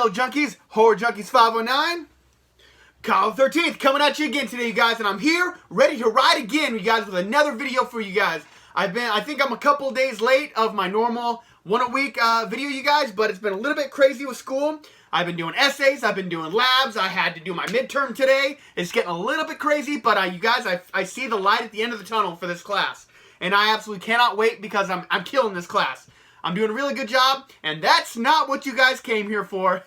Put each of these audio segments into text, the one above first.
Hello junkies, Horror Junkies 509, Kyle 13th coming at you again today, you guys, and I'm here ready to ride again, you guys, with another video for you guys. I think I'm a couple days late of my normal one-a-week video, you guys, but it's been a little bit crazy with school. I've been doing essays, I've been doing labs, I had to do my midterm today. It's getting a little bit crazy, but you guys, I see the light at the end of the tunnel for this class, and I absolutely cannot wait because I'm killing this class. I'm doing a really good job, and that's not what you guys came here for.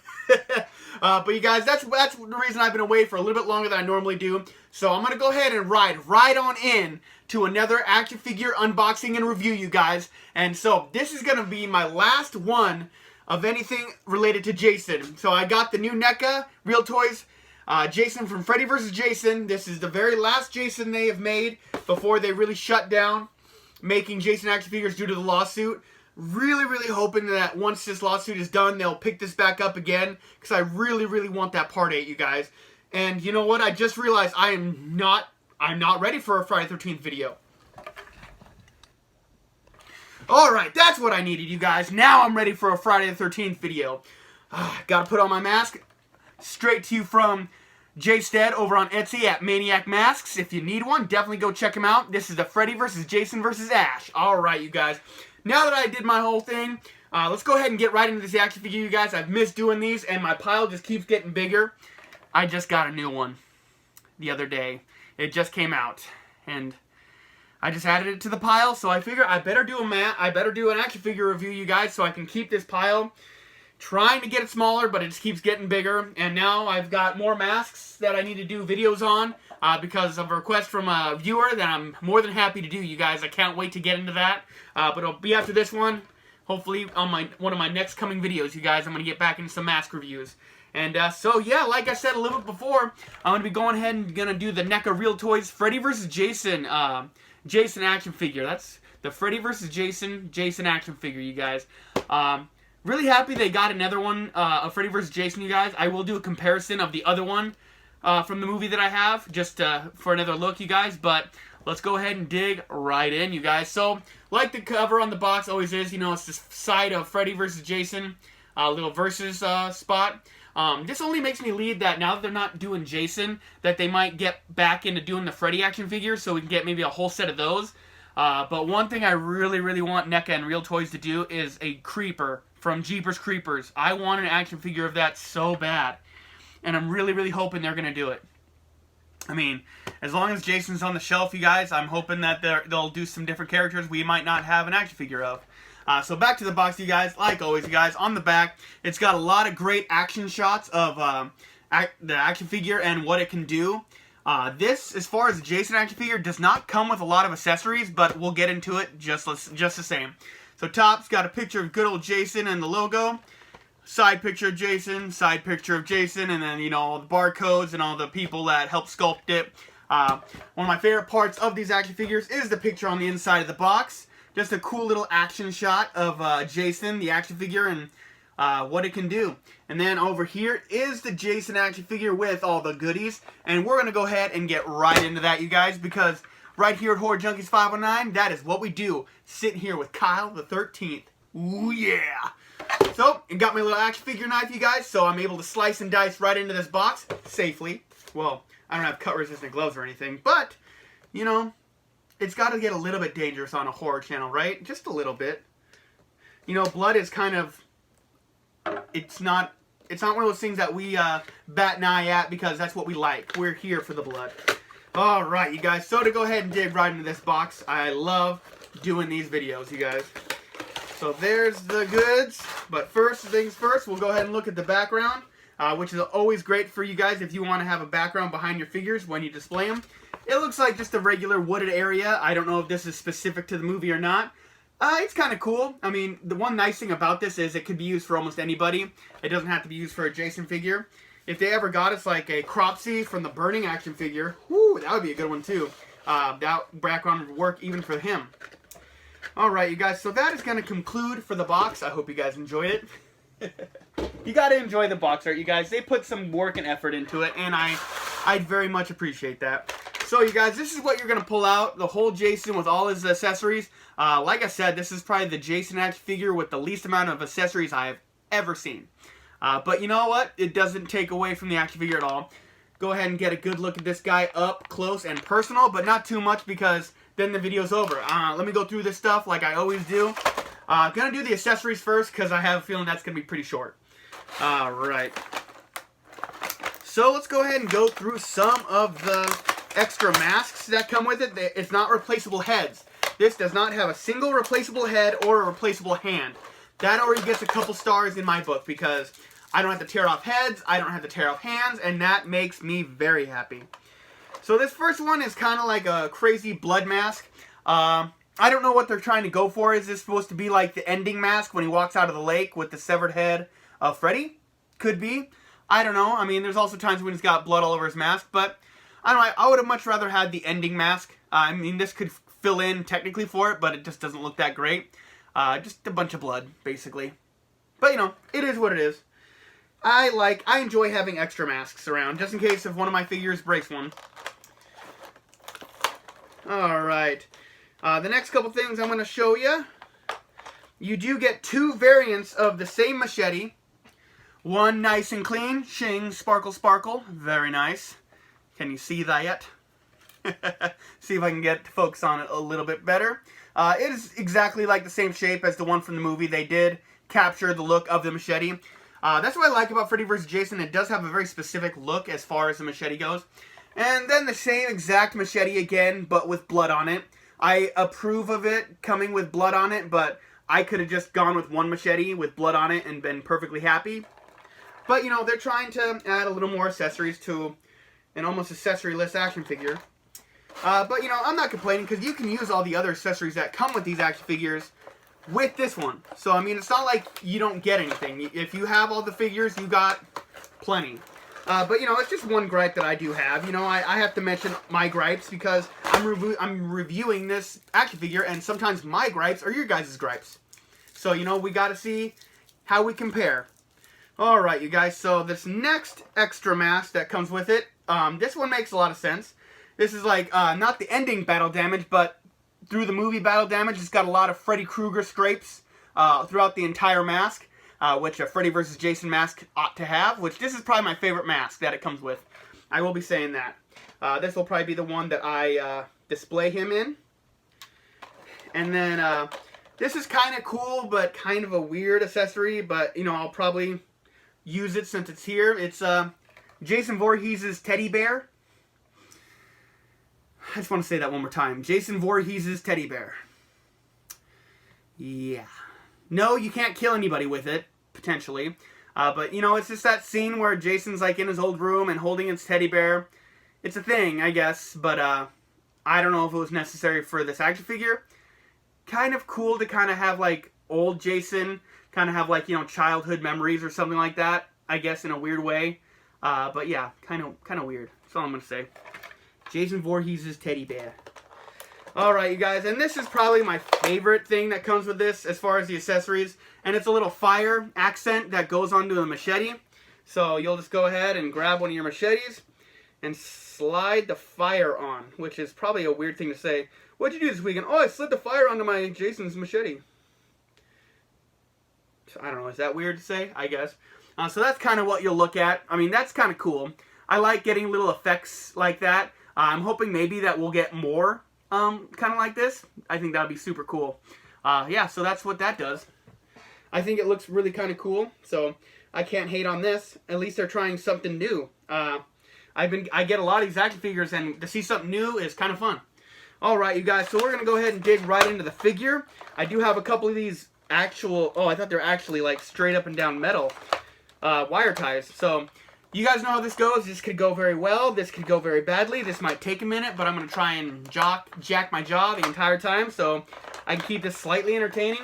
But you guys, that's the reason I've been away for a little bit longer than I normally do. So I'm going to go ahead and ride right on in to another action figure unboxing and review, you guys. And so this is going to be my last one of anything related to Jason. So I got the new NECA Real Toys Jason from Freddy vs. Jason. This is the very last Jason they have made before they really shut down making Jason action figures due to the lawsuit. Really hoping that once this lawsuit is done, they'll pick this back up again, because I really want that part 8, you guys. And you know what? I just realized I'm not ready for a Friday the 13th video. Alright, that's what I needed, you guys. Now I'm ready for a Friday the 13th video. Gotta put on my mask. Straight to you from Jay Stead over on Etsy at Maniac Masks. If you need one, definitely go check him out. This is the Freddy vs. Jason vs. Ash. Alright, you guys. Now that I did my whole thing, let's go ahead and get right into this action figure, you guys. I've missed doing these, and my pile just keeps getting bigger. I just got a new one the other day. It just came out, and I just added it to the pile, so I figure I better do an action figure review, you guys, so I can keep this pile. Trying to get it smaller, but it just keeps getting bigger. And now I've got more masks that I need to do videos on because of a request from a viewer that I'm more than happy to do, you guys. I can't wait to get into that. But it'll be after this one. Hopefully on one of my next coming videos, you guys. I'm going to get back into some mask reviews. And so, yeah, like I said a little bit before, I'm going to be going ahead and going to do the NECA Real Toys Freddy vs. Jason Jason action figure. That's the Freddy vs. Jason action figure, you guys. Really happy they got another one of Freddy vs. Jason, you guys. I will do a comparison of the other one from the movie that I have, just for another look, you guys. But let's go ahead and dig right in, you guys. So, like the cover on the box always is, you know, it's this side of Freddy vs. Jason, little versus spot. This only makes me lead that now that they're not doing Jason, that they might get back into doing the Freddy action figures, so we can get maybe a whole set of those. But one thing I really want NECA and Real Toys to do is a Creeper from Jeepers Creepers. I want an action figure of that so bad. And I'm really hoping they're going to do it. I mean, as long as Jason's on the shelf, you guys, I'm hoping that they'll do some different characters we might not have an action figure of. So back to the box, you guys. Like always, you guys, on the back, it's got a lot of great action shots of the action figure and what it can do. This, as far as the Jason action figure, does not come with a lot of accessories, but we'll get into it just the same. So top's got a picture of good old Jason and the logo. Side picture of Jason, and then, you know, all the barcodes and all the people that helped sculpt it. One of my favorite parts of these action figures is the picture on the inside of the box. Just a cool little action shot of Jason, the action figure, and what it can do. And then over here is the Jason action figure with all the goodies. And we're going to go ahead and get right into that, you guys, because right here at Horror Junkies 509, that is what we do. Sitting here with Kyle the 13th. Ooh, yeah. So, I got my little action figure knife, you guys, so I'm able to slice and dice right into this box safely. Well, I don't have cut-resistant gloves or anything, but, you know, it's got to get a little bit dangerous on a horror channel, right? Just a little bit. You know, blood is kind of, it's not one of those things that we bat an eye at because that's what we like. We're here for the blood. Alright, you guys, so to go ahead and dig right into this box, I love doing these videos, you guys. So there's the goods, but first things first, we'll go ahead and look at the background, which is always great for you guys if you want to have a background behind your figures when you display them. It looks like just a regular wooded area. I don't know if this is specific to the movie or not. It's kind of cool. I mean, the one nice thing about this is it could be used for almost anybody. It doesn't have to be used for a Jason figure. If they ever got us like a Cropsy from the Burning action figure, whoo, that would be a good one too. That background would work even for him. Alright, you guys, so that is going to conclude for the box. I hope you guys enjoyed it. You got to enjoy the box art, you guys. They put some work and effort into it, and I very much appreciate that. So, you guys, this is what you're going to pull out. The whole Jason with all his accessories. Like I said, this is probably the Jason action figure with the least amount of accessories I have ever seen. But you know what? It doesn't take away from the action figure at all. Go ahead and get a good look at this guy up close and personal, but not too much because then the video's over. Let me go through this stuff like I always do. Gonna do the accessories first because I have a feeling that's gonna be pretty short. Alright. So let's go ahead and go through some of the extra masks that come with it. It's not replaceable heads. This does not have a single replaceable head or a replaceable hand. That already gets a couple stars in my book because I don't have to tear off heads, I don't have to tear off hands, and that makes me very happy. So this first one is kind of like a crazy blood mask. I don't know what they're trying to go for. Is this supposed to be like the ending mask when he walks out of the lake with the severed head of Freddy? Could be. I don't know. I mean, there's also times when he's got blood all over his mask, but I don't know. I would have much rather had the ending mask. I mean, this could fill in technically for it, but it just doesn't look that great. Just a bunch of blood, basically. But, you know, it is what it is. I enjoy having extra masks around, just in case if one of my figures breaks one. Alright. The next couple things I'm going to show you. You do get two variants of the same machete. One nice and clean. Shing, sparkle, sparkle. Very nice. Can you see that? See if I can get to focus on it a little bit better. It is exactly like the same shape as the one from the movie. They did capture the look of the machete. That's what I like about Freddy vs. Jason. It does have a very specific look as far as the machete goes. And then the same exact machete again, but with blood on it. I approve of it coming with blood on it, but I could have just gone with one machete with blood on it and been perfectly happy. But, you know, they're trying to add a little more accessories to an almost accessory-less action figure. But, you know, I'm not complaining because you can use all the other accessories that come with these action figures with this one. So, I mean, it's not like you don't get anything. If you have all the figures, you got plenty. But, you know, it's just one gripe that I do have. You know, I have to mention my gripes because I'm reviewing this action figure, and sometimes my gripes are your guys' gripes. So, you know, we got to see how we compare. Alright, you guys, so this next extra mask that comes with it, this one makes a lot of sense. This is like, not the ending battle damage, but through the movie battle damage, it's got a lot of Freddy Krueger scrapes throughout the entire mask. Which a Freddy vs. Jason mask ought to have, which this is probably my favorite mask that it comes with. I will be saying that. This will probably be the one that I display him in. And then, this is kind of cool, but kind of a weird accessory, but, you know, I'll probably use it since it's here. It's Jason Voorhees' teddy bear. I just want to say that one more time. Jason Voorhees' teddy bear. Yeah. No, you can't kill anybody with it, potentially. But, you know, it's just that scene where Jason's, like, in his old room and holding his teddy bear. It's a thing, I guess, but I don't know if it was necessary for this action figure. Kind of cool to kind of have, like, old Jason kind of have, like, you know, childhood memories or something like that, I guess, in a weird way. But, yeah, kind of weird. That's all I'm going to say. Jason Voorhees' teddy bear. Alright, you guys, and this is probably my favorite thing that comes with this as far as the accessories. And it's a little fire accent that goes onto the machete. So you'll just go ahead and grab one of your machetes and slide the fire on, which is probably a weird thing to say. What'd you do this weekend? Oh, I slid the fire onto my Jason's machete. I don't know, is that weird to say? I guess. So that's kind of what you'll look at. I mean, that's kind of cool. I like getting little effects like that. I'm hoping maybe that we'll get more kind of like this. I think that would be super cool. Yeah, so that's what that does. I think it looks really kind of cool, so I can't hate on this. At least they're trying something new. I get a lot of these action figures, and to see something new is kind of fun. Alright, you guys, so we're going to go ahead and dig right into the figure. I do have a couple of these actual, oh, I thought they were actually like straight up and down metal wire ties. So you guys know how this goes. This could go very well. This could go very badly. This might take a minute, but I'm going to try and jack my jaw the entire time so I can keep this slightly entertaining.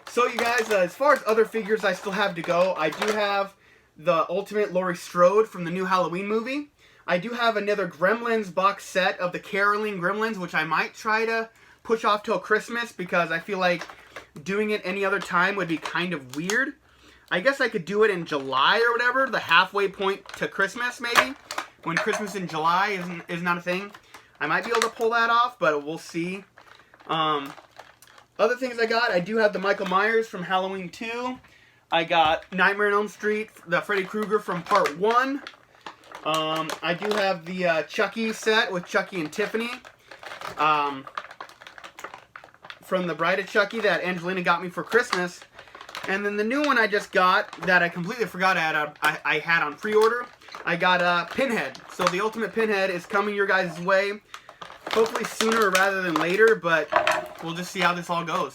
So you guys, as far as other figures I still have to go, I do have the Ultimate Laurie Strode from the new Halloween movie. I do have another Gremlins box set of the Caroline Gremlins, which I might try to push off till Christmas because I feel like doing it any other time would be kind of weird. I guess I could do it in July or whatever, the halfway point to Christmas maybe, when Christmas in July is not a thing. I might be able to pull that off, but we'll see. Other things I got, I do have the Michael Myers from Halloween 2. I got Nightmare on Elm Street, the Freddy Krueger from Part 1. I do have the Chucky set with Chucky and Tiffany. From the Bride of Chucky that Angelina got me for Christmas. And then the new one I just got that I completely forgot I had on pre-order. I got Pinhead. So the Ultimate Pinhead is coming your guys' way. Hopefully sooner rather than later, but we'll just see how this all goes.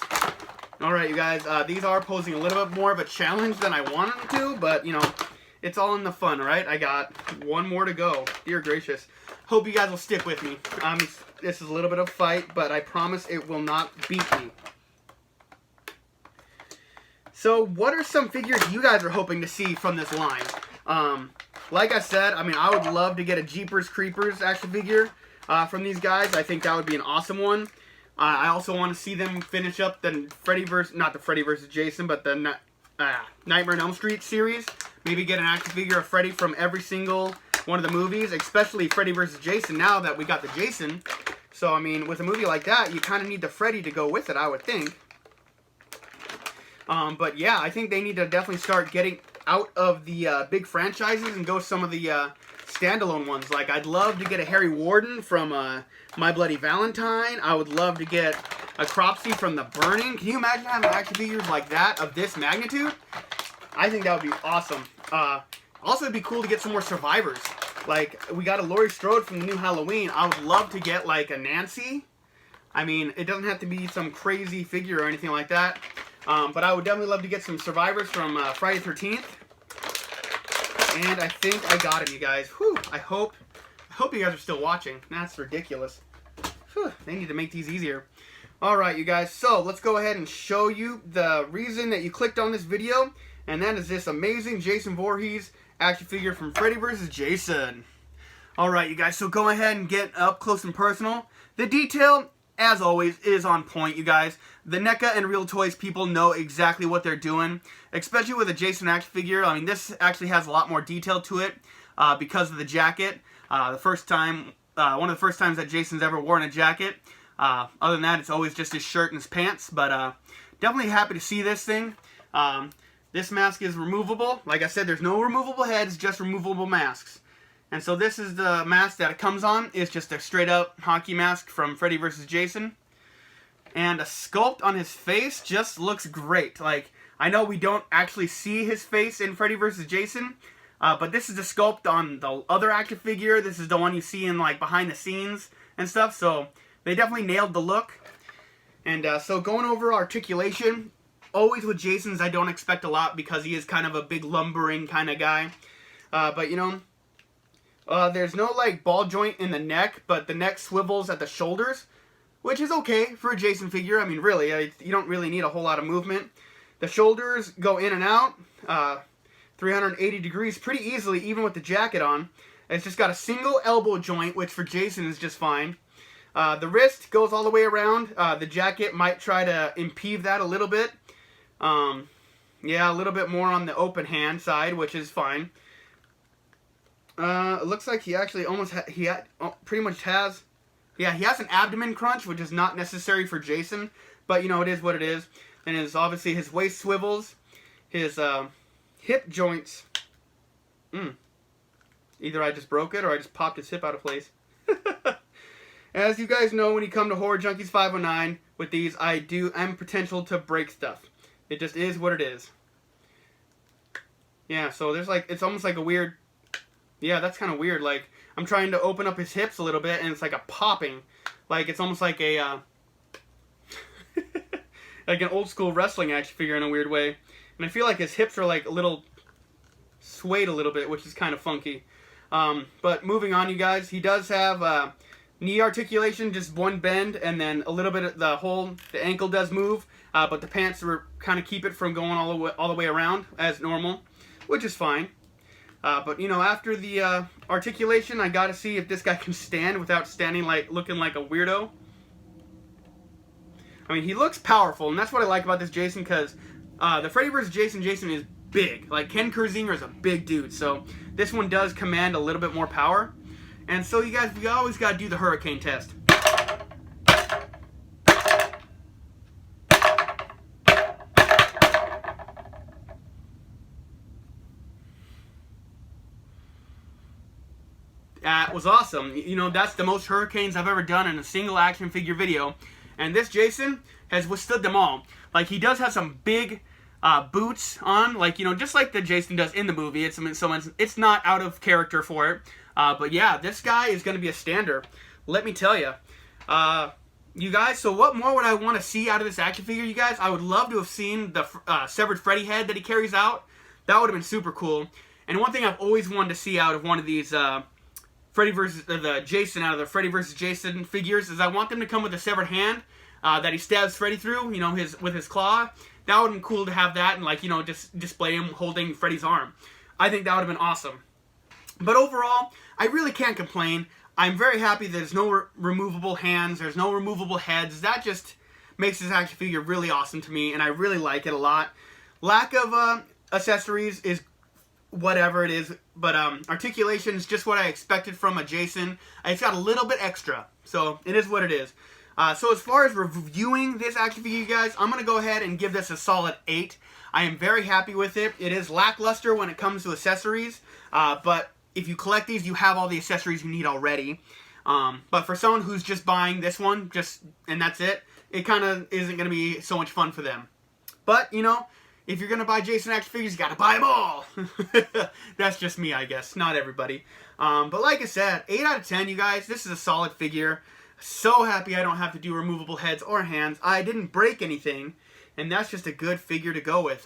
Alright, you guys, these are posing a little bit more of a challenge than I wanted them to, but, you know, it's all in the fun, right? I got one more to go. Dear gracious. Hope you guys will stick with me. This is a little bit of a fight, but I promise it will not beat me. So, what are some figures you guys are hoping to see from this line? Like I said, I mean, I would love to get a Jeepers Creepers action figure from these guys. I think that would be an awesome one. I also want to see them finish up the not the Freddy vs. Jason, but the Nightmare on Elm Street series. Maybe get an action figure of Freddy from every single one of the movies, especially Freddy vs. Jason now that we got the Jason. So, I mean, with a movie like that, you kind of need the Freddy to go with it, I would think. But yeah, I think they need to definitely start getting out of the big franchises and go some of the standalone ones. Like, I'd love to get a Harry Warden from My Bloody Valentine. I would love to get a Cropsy from The Burning. Can you imagine having action figures like that of this magnitude? I think that would be awesome. Also, it'd be cool to get some more survivors. Like, we got a Laurie Strode from the new Halloween. I would love to get, like, a Nancy. I mean, it doesn't have to be some crazy figure or anything like that. But I would definitely love to get some survivors from Friday the 13th. And I think I got him, you guys. Whew, I hope you guys are still watching. That's ridiculous. Whew, they need to make these easier. Alright, you guys. So, let's go ahead and show you the reason that you clicked on this video. And that is this amazing Jason Voorhees action figure from Freddy vs. Jason. Alright, you guys. So, go ahead and get up close and personal. The detail, as always, is on point, you guys. The NECA and Real Toys people know exactly what they're doing, especially with a Jason action figure. I mean, this actually has a lot more detail to it because of the jacket. One of the first times that Jason's ever worn a jacket. Other than that, it's always just his shirt and his pants. But definitely happy to see this thing. This mask is removable. Like I said, there's no removable heads, just removable masks. And so this is the mask that it comes on. It's just a straight up hockey mask from Freddy vs. Jason. And a sculpt on his face just looks great. Like, I know we don't actually see his face in Freddy vs. Jason, but this is the sculpt on the other action figure. This is the one you see in, like, behind the scenes and stuff. So, they definitely nailed the look. And so, going over articulation, always with Jason's, I don't expect a lot because he is kind of a big lumbering kind of guy. But, you know, there's no, like, ball joint in the neck, but the neck swivels at the shoulders, which is okay for a Jason figure. I mean, really, you don't really need a whole lot of movement. The shoulders go in and out 380 degrees pretty easily, even with the jacket on. It's just got a single elbow joint, which for Jason is just fine. The wrist goes all the way around. The jacket might try to impede that a little bit. Yeah, a little bit more on the open hand side, which is fine. It looks like he actually almost pretty much has... Yeah, he has an abdomen crunch, which is not necessary for Jason, but, you know, it is what it is. And it's obviously his waist swivels, his hip joints. Either I just broke it or I just popped his hip out of place. As you guys know, when you come to Horror Junkies 509, with these, I'm potential to break stuff. It just is what it is. Yeah, so there's like, it's almost like a weird... Yeah, that's kind of weird, like... I'm trying to open up his hips a little bit, and it's like a popping. Like, it's almost like a, like an old-school wrestling action figure in a weird way. And I feel like his hips are, like, a little swayed a little bit, which is kind of funky. But moving on, you guys, he does have knee articulation, just one bend, and then a little bit of the ankle does move, but the pants kind of keep it from going all the way around as normal, which is fine. But, you know, after the articulation, I gotta see if this guy can stand without standing looking like a weirdo. I mean, he looks powerful, and that's what I like about this Jason, because the Freddy vs. Jason is big. Like, Ken Kersinger is a big dude, so this one does command a little bit more power. And so, you guys, we always gotta do the hurricane test. That was awesome. You know, that's the most hurricanes I've ever done in a single action figure video. And this Jason has withstood them all. Like, he does have some big boots on, like, you know, just like the Jason does in the movie. It's not out of character for it. But yeah, this guy is going to be a stander. Let me tell you. You guys, so what more would I want to see out of this action figure, you guys? I would love to have seen the severed Freddy head that he carries out. That would have been super cool. And one thing I've always wanted to see out of one of these Freddy versus the Jason out of the Freddy versus Jason figures is I want them to come with a severed hand that he stabs Freddy through, you know, with his claw. That would have been cool to have that and, like, you know, just display him holding Freddy's arm. I think that would have been awesome. But overall, I really can't complain. I'm very happy there's no removable hands, there's no removable heads. That just makes this action figure really awesome to me, and I really like it a lot. Lack of accessories is whatever it is, but articulation is just what I expected from a Jason. It's got a little bit extra, so it is what it is. So as far as reviewing this action figure, you guys, I'm going to go ahead and give this a solid 8. I am very happy with it. It is lackluster when it comes to accessories, but if you collect these, you have all the accessories you need already. But for someone who's just buying this one, and that's it, it kind of isn't going to be so much fun for them. But, you know, if you're going to buy Jason action figures, you got to buy them all. That's just me, I guess. Not everybody. But like I said, 8 out of 10, you guys. This is a solid figure. So happy I don't have to do removable heads or hands. I didn't break anything. And that's just a good figure to go with.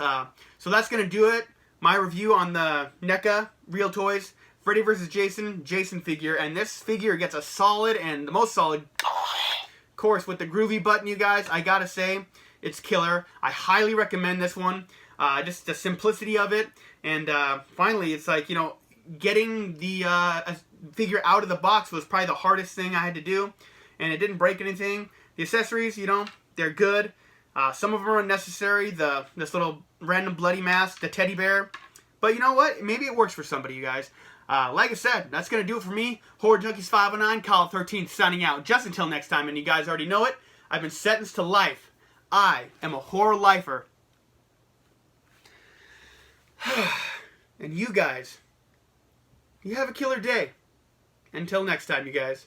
So that's going to do it. My review on the NECA Real Toys Freddy vs. Jason figure. And this figure gets a solid, and the most solid, of course, with the groovy button, you guys. I gotta say, it's killer. I highly recommend this one. Just the simplicity of it. And finally, it's like, you know, getting the figure out of the box was probably the hardest thing I had to do. And it didn't break anything. The accessories, you know, they're good. Some of them are unnecessary. This little random bloody mask, the teddy bear. But you know what? Maybe it works for somebody, you guys. Like I said, that's going to do it for me. Horror Junkies 509, Call 13 signing out. Just until next time, and you guys already know it. I've been sentenced to life. I am a horror lifer. And you guys, you have a killer day. Until next time, you guys.